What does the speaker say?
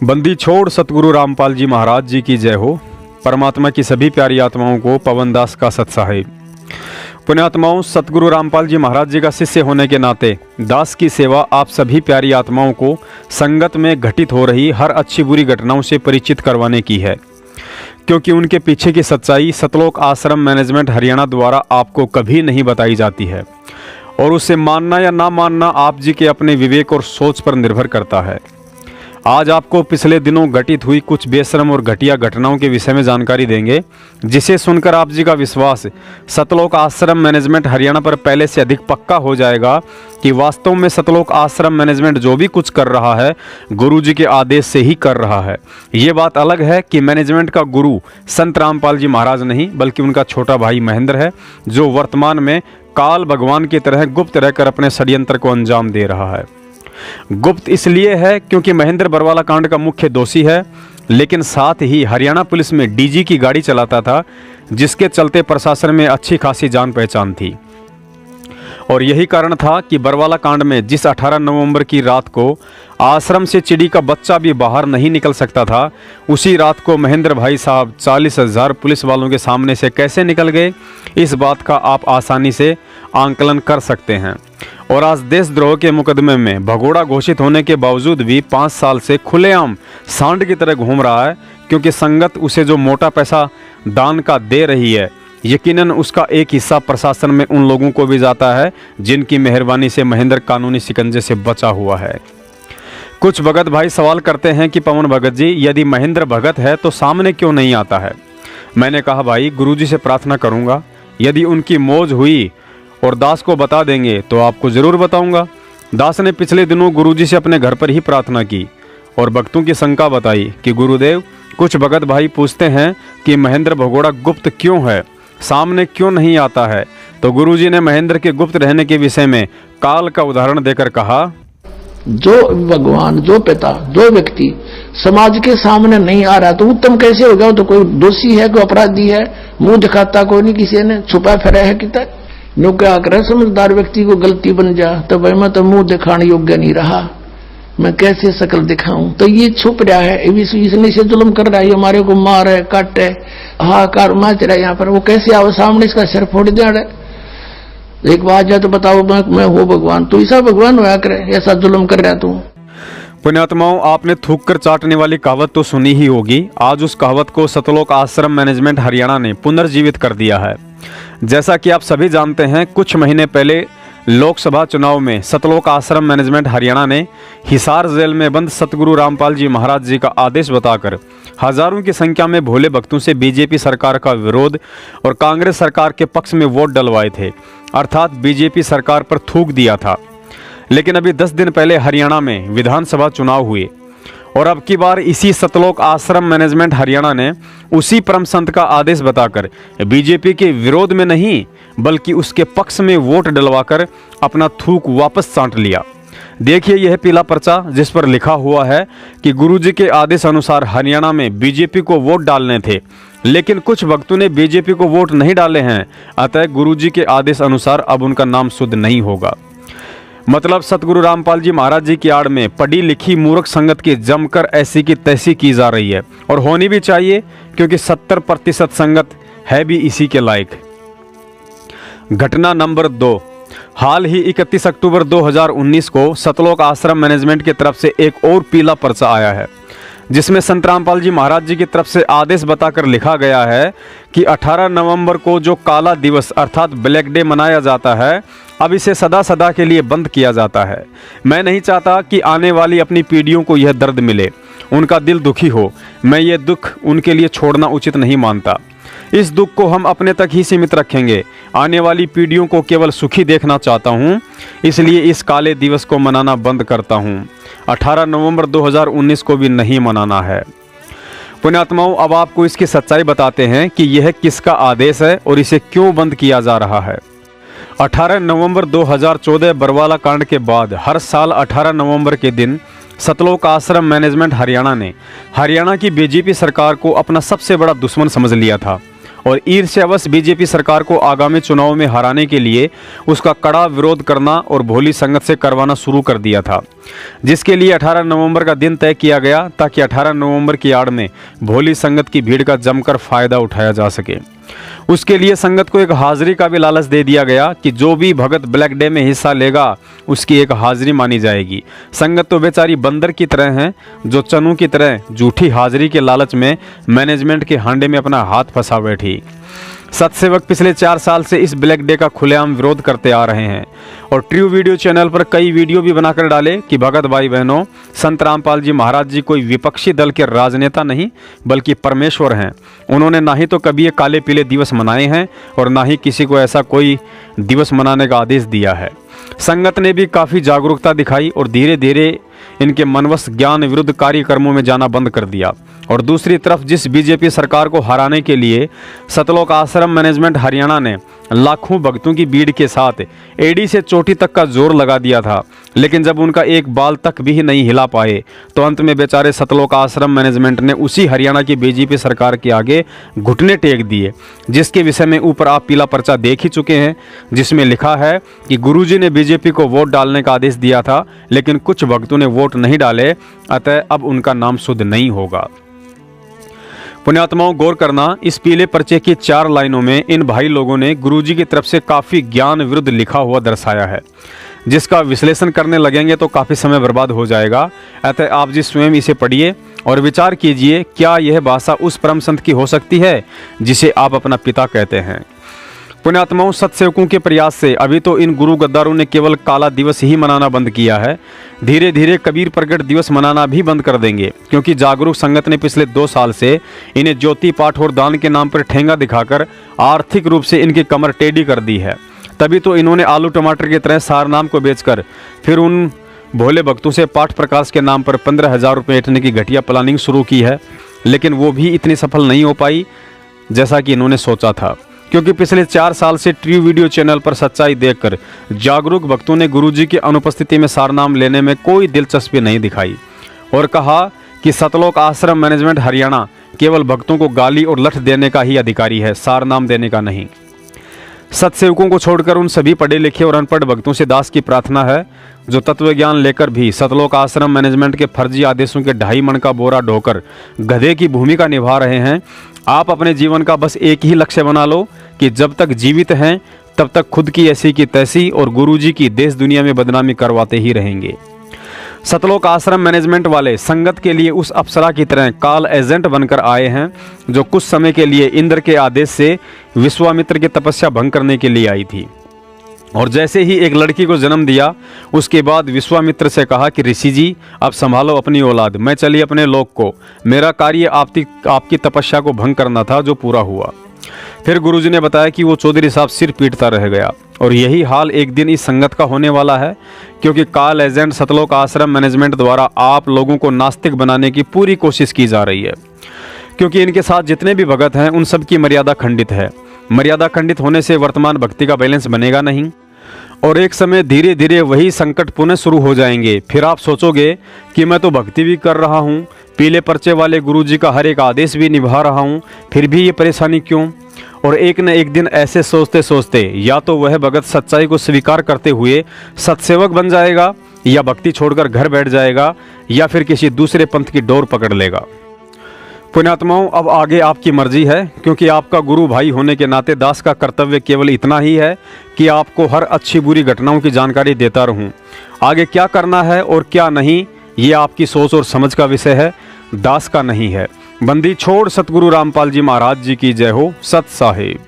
बंदी छोड़ सतगुरु रामपाल जी महाराज जी की जय हो। परमात्मा की सभी प्यारी आत्माओं को पवन दास का सत्साहिब। पुण्यात्माओं, सतगुरु रामपाल जी महाराज जी का शिष्य होने के नाते दास की सेवा आप सभी प्यारी आत्माओं को संगत में घटित हो रही हर अच्छी बुरी घटनाओं से परिचित करवाने की है, क्योंकि उनके पीछे की सच्चाई सतलोक आश्रम मैनेजमेंट हरियाणा द्वारा आपको कभी नहीं बताई जाती है और उसे मानना या ना मानना आप जी के अपने विवेक और सोच पर निर्भर करता है। आज आपको पिछले दिनों घटित हुई कुछ बेशरम और घटिया घटनाओं के विषय में जानकारी देंगे, जिसे सुनकर आप जी का विश्वास सतलोक आश्रम मैनेजमेंट हरियाणा पर पहले से अधिक पक्का हो जाएगा कि वास्तव में सतलोक आश्रम मैनेजमेंट जो भी कुछ कर रहा है गुरु जी के आदेश से ही कर रहा है। ये बात अलग है कि मैनेजमेंट का गुरु संत रामपाल जी महाराज नहीं बल्कि उनका छोटा भाई महेंद्र है, जो वर्तमान में काल भगवान की तरह गुप्त रहकर अपने षड्यंत्र को अंजाम दे रहा है। गुप्त इसलिए है क्योंकि महेंद्र बरवाला कांड का मुख्य दोषी है, लेकिन साथ ही हरियाणा पुलिस में डीजी की गाड़ी चलाता था, जिसके चलते प्रशासन में अच्छी खासी जान पहचान थी। और यही कारण था कि बरवाला कांड में जिस 18 नवंबर की रात को आश्रम से चिड़ी का बच्चा भी बाहर नहीं निकल सकता था, उसी रात को महेंद्र भाई साहब 40,000 पुलिस वालों के सामने से कैसे निकल गए, इस बात का आप आसानी से आंकलन कर सकते हैं। और आज देशद्रोह के मुकदमे में भगोड़ा घोषित होने के बावजूद भी 5 साल से खुलेआम सांड की तरह घूम रहा है, क्योंकि संगत उसे जो मोटा पैसा दान का दे रही है, यकीनन उसका एक हिस्सा प्रशासन में उन लोगों को भी जाता है जिनकी मेहरबानी से महेंद्र कानूनी शिकंजे से बचा हुआ है। कुछ भगत भाई सवाल करते हैं कि पवन भगत जी, यदि महेंद्र भगत है तो सामने क्यों नहीं आता है। मैंने कहा भाई, गुरुजी से प्रार्थना करूंगा, यदि उनकी मौज हुई और दास को बता देंगे तो आपको जरूर बताऊंगा। दास ने पिछले दिनों गुरुजी से अपने घर पर ही प्रार्थना की और भक्तों की शंका बताई कि गुरुदेव, कुछ भगत भाई पूछते हैं कि महेंद्र भगोड़ा गुप्त क्यों है, सामने क्यों नहीं आता है। तो गुरुजी ने महेंद्र के गुप्त रहने के विषय में काल का उदाहरण देकर कहा, जो भगवान, जो पिता, जो व्यक्ति समाज के सामने नहीं आ रहा तो उत्तम कैसे हो गया। तो कोई दोषी है, कोई अपराधी है, मुंह दिखाता कोई नहीं, किसी ने छुपा फिरा है कि तक नो क्या करे। समझदार व्यक्ति को गलती बन जा तो भाई मैं तो मुंह दिखाने योग्य नहीं रहा, मैं कैसे शकल दिखाऊं। तो ये छुप रहा है, इसने से जुल्म कर रहा है, हमारे को मार है, काट है, हाहाकार मच रहा है यहाँ पर। वो कैसे आओ सामने, इसका सिर फोड़ दिया है। एक बात जाए तो बताओ, मैं हूँ भगवान, तो ऐसा भगवान होया करे, ऐसा जुल्म कर रहा तू। पुण्यात्माओं, आपने थूक कर चाटने वाली कहावत तो सुनी ही होगी। आज उस कहावत को सतलोक आश्रम मैनेजमेंट हरियाणा ने पुनर्जीवित कर दिया है। जैसा कि आप सभी जानते हैं, कुछ महीने पहले लोकसभा चुनाव में सतलोक आश्रम मैनेजमेंट हरियाणा ने हिसार जेल में बंद सतगुरु रामपाल जी महाराज जी का आदेश बताकर हजारों की संख्या में भोले भक्तों से बीजेपी सरकार का विरोध और कांग्रेस सरकार के पक्ष में वोट डलवाए थे, अर्थात बीजेपी सरकार पर थूक दिया था। लेकिन अभी 10 दिन पहले हरियाणा में विधानसभा चुनाव हुए और अब की बार इसी सतलोक आश्रम मैनेजमेंट हरियाणा ने उसी परम संत का आदेश बताकर बीजेपी के विरोध में नहीं बल्कि उसके पक्ष में वोट डलवाकर अपना थूक वापस चाट लिया। देखिए यह पीला पर्चा जिस पर लिखा हुआ है कि गुरुजी के आदेश अनुसार हरियाणा में बीजेपी को वोट डालने थे, लेकिन कुछ भक्तों ने बीजेपी को वोट नहीं डाले हैं, अतः गुरुजी के आदेश अनुसार अब उनका नाम शुद्ध नहीं होगा। मतलब सतगुरु रामपाल जी महाराज जी की आड़ में पढ़ी लिखी मूर्ख संगत की जमकर ऐसी की तैसी की जा रही है, और होनी भी चाहिए, क्योंकि 70% संगत है भी इसी के लायक। घटना नंबर 2, हाल ही 31 अक्टूबर 2019 को सतलोक आश्रम मैनेजमेंट की तरफ से एक और पीला पर्चा आया है, जिसमें संत रामपाल जी महाराज जी की तरफ से आदेश बताकर लिखा गया है कि 18 नवंबर को जो काला दिवस अर्थात ब्लैक डे मनाया जाता है, अब इसे सदा सदा के लिए बंद किया जाता है। मैं नहीं चाहता कि आने वाली अपनी पीढ़ियों को यह दर्द मिले, उनका दिल दुखी हो। मैं ये दुख उनके लिए छोड़ना उचित नहीं मानता। इस दुख को हम अपने तक ही सीमित रखेंगे। आने वाली पीढ़ियों को केवल सुखी देखना चाहता हूँ, इसलिए इस काले दिवस को मनाना बंद करता हूँ। 18 नवंबर 2019 को भी नहीं मनाना है। पुण्यात्माओं, अब आपको इसकी सच्चाई बताते हैं कि यह किसका आदेश है और इसे क्यों बंद किया जा रहा है। 18 नवंबर 2014 बरवाला कांड के बाद हर साल 18 नवंबर के दिन सतलोक आश्रम मैनेजमेंट हरियाणा ने हरियाणा की बीजेपी सरकार को अपना सबसे बड़ा दुश्मन समझ लिया था और ईर्ष्यावश बीजेपी सरकार को आगामी चुनाव में हराने के लिए उसका कड़ा विरोध करना और भोली संगत से करवाना शुरू कर दिया था, जिसके लिए 18 नवंबर का दिन तय किया गया ताकि 18 नवंबर की आड़ में भोली संगत की भीड़ का जमकर फायदा उठाया जा सके। उसके लिए संगत को एक हाजिरी का भी लालच दे दिया गया कि जो भी भगत ब्लैक डे में हिस्सा लेगा उसकी एक हाजिरी मानी जाएगी। संगत तो बेचारी बंदर की तरह हैं जो चनू की तरह झूठी हाजिरी के लालच में मैनेजमेंट के हांडे में अपना हाथ फंसा बैठी। सतसेवक पिछले 4 साल से इस ब्लैक डे का खुलेआम विरोध करते आ रहे हैं और ट्रू वीडियो चैनल पर कई वीडियो भी बनाकर डाले कि भगत भाई बहनों, संत रामपाल जी महाराज जी कोई विपक्षी दल के राजनेता नहीं बल्कि परमेश्वर हैं। उन्होंने ना ही तो कभी ये काले पीले दिवस मनाए हैं और ना ही किसी को ऐसा कोई दिवस मनाने का आदेश दिया है। संगत ने भी काफ़ी जागरूकता दिखाई और धीरे धीरे इनके मनवश ज्ञान विरुद्ध कार्यक्रमों में जाना बंद कर दिया। और दूसरी तरफ जिस बीजेपी सरकार को हराने के लिए सतलोक आश्रम मैनेजमेंट हरियाणा ने लाखों भक्तों की भीड़ के साथ एड़ी से चोटी तक का जोर लगा दिया था, लेकिन जब उनका एक बाल तक भी नहीं हिला पाए तो अंत में बेचारे सतलोक आश्रम मैनेजमेंट ने उसी हरियाणा की बीजेपी सरकार के आगे घुटने टेक दिए, जिसके विषय में ऊपर आप पीला पर्चा देख ही चुके हैं, जिसमें लिखा है कि गुरुजी ने बीजेपी को वोट डालने का आदेश दिया था लेकिन कुछ भक्तों ने वोट नहीं डाले, अतः अब उनका नाम शुद्ध नहीं होगा। पुण्यात्माओं, गौर करना, इस पीले पर्चे की 4 लाइनों में इन भाई लोगों ने गुरुजी की तरफ से काफ़ी ज्ञान विरुद्ध लिखा हुआ दर्शाया है, जिसका विश्लेषण करने लगेंगे तो काफ़ी समय बर्बाद हो जाएगा। अतः आप जी स्वयं इसे पढ़िए और विचार कीजिए, क्या यह भाषा उस परम संत की हो सकती है जिसे आप अपना पिता कहते हैं। पुण्यात्माओं, सत्सेवकों के प्रयास से अभी तो इन गुरु गद्दारों ने केवल काला दिवस ही मनाना बंद किया है, धीरे धीरे कबीर प्रगट दिवस मनाना भी बंद कर देंगे, क्योंकि जागरूक संगत ने पिछले 2 साल से इन्हें ज्योति पाठ और दान के नाम पर ठेंगा दिखाकर आर्थिक रूप से इनकी कमर टेढ़ी कर दी है। तभी तो इन्होंने आलू टमाटर की तरह सारनाम को बेचकर फिर उन भोले भक्तों से पाठ प्रकाश के नाम पर 15,000 रुपये ऐंठने की घटिया प्लानिंग शुरू की है, लेकिन वो भी इतनी सफल नहीं हो पाई जैसा कि इन्होंने सोचा था, क्योंकि पिछले 4 साल से ट्रू वीडियो चैनल पर सच्चाई देखकर जागरूक भक्तों ने गुरुजी की अनुपस्थिति में सारनाम लेने में कोई दिलचस्पी नहीं दिखाई और कहा कि सतलोक आश्रम मैनेजमेंट हरियाणा केवल भक्तों को गाली और लठ देने का ही अधिकारी है, सारनाम देने का नहीं। सत्सेवकों को छोड़कर उन सभी पढ़े लिखे और अनपढ़ भक्तों से दास की प्रार्थना है जो तत्व ज्ञान लेकर भी सतलोक आश्रम मैनेजमेंट के फर्जी आदेशों के 2.5 मन का बोरा ढोकर गधे की भूमिका निभा रहे हैं। आप अपने जीवन का बस एक ही लक्ष्य बना लो कि जब तक जीवित हैं तब तक खुद की ऐसी की तैसी और गुरुजी की देश दुनिया में बदनामी करवाते ही रहेंगे। सतलोक आश्रम मैनेजमेंट वाले संगत के लिए उस अप्सरा की तरह काल एजेंट बनकर आए हैं जो कुछ समय के लिए इंद्र के आदेश से विश्वामित्र की तपस्या भंग करने के लिए आई थी, और जैसे ही एक लड़की को जन्म दिया उसके बाद विश्वामित्र से कहा कि ऋषि जी अब संभालो अपनी औलाद, मैं चली अपने लोक को, मेरा कार्य आपकी तपस्या को भंग करना था जो पूरा हुआ। फिर गुरुजी ने बताया कि वो चौधरी साहब सिर पीटता रह गया, और यही हाल एक दिन इस संगत का होने वाला है, क्योंकि काल एजेंट सतलोक आश्रम मैनेजमेंट द्वारा आप लोगों को नास्तिक बनाने की पूरी कोशिश की जा रही है, क्योंकि इनके साथ जितने भी भगत हैं उन सब की मर्यादा खंडित है। मर्यादा खंडित होने से वर्तमान भक्ति का बैलेंस बनेगा नहीं और एक समय धीरे धीरे वही संकट पुनः शुरू हो जाएंगे। फिर आप सोचोगे कि मैं तो भक्ति भी कर रहा हूँ, पीले पर्चे वाले गुरुजी का हर एक आदेश भी निभा रहा हूँ, फिर भी ये परेशानी क्यों। और एक न एक दिन ऐसे सोचते सोचते या तो वह भगत सच्चाई को स्वीकार करते हुए सत्सेवक बन जाएगा, या भक्ति छोड़कर घर बैठ जाएगा, या फिर किसी दूसरे पंथ की डोर पकड़ लेगा। पुण्यात्माओं, अब आगे आपकी मर्जी है, क्योंकि आपका गुरु भाई होने के नाते दास का कर्तव्य केवल इतना ही है कि आपको हर अच्छी बुरी घटनाओं की जानकारी देता रहूं। आगे क्या करना है और क्या नहीं, ये आपकी सोच और समझ का विषय है, दास का नहीं है। बंदी छोड़ सतगुरु रामपाल जी महाराज जी की जय हो। सत साहिब।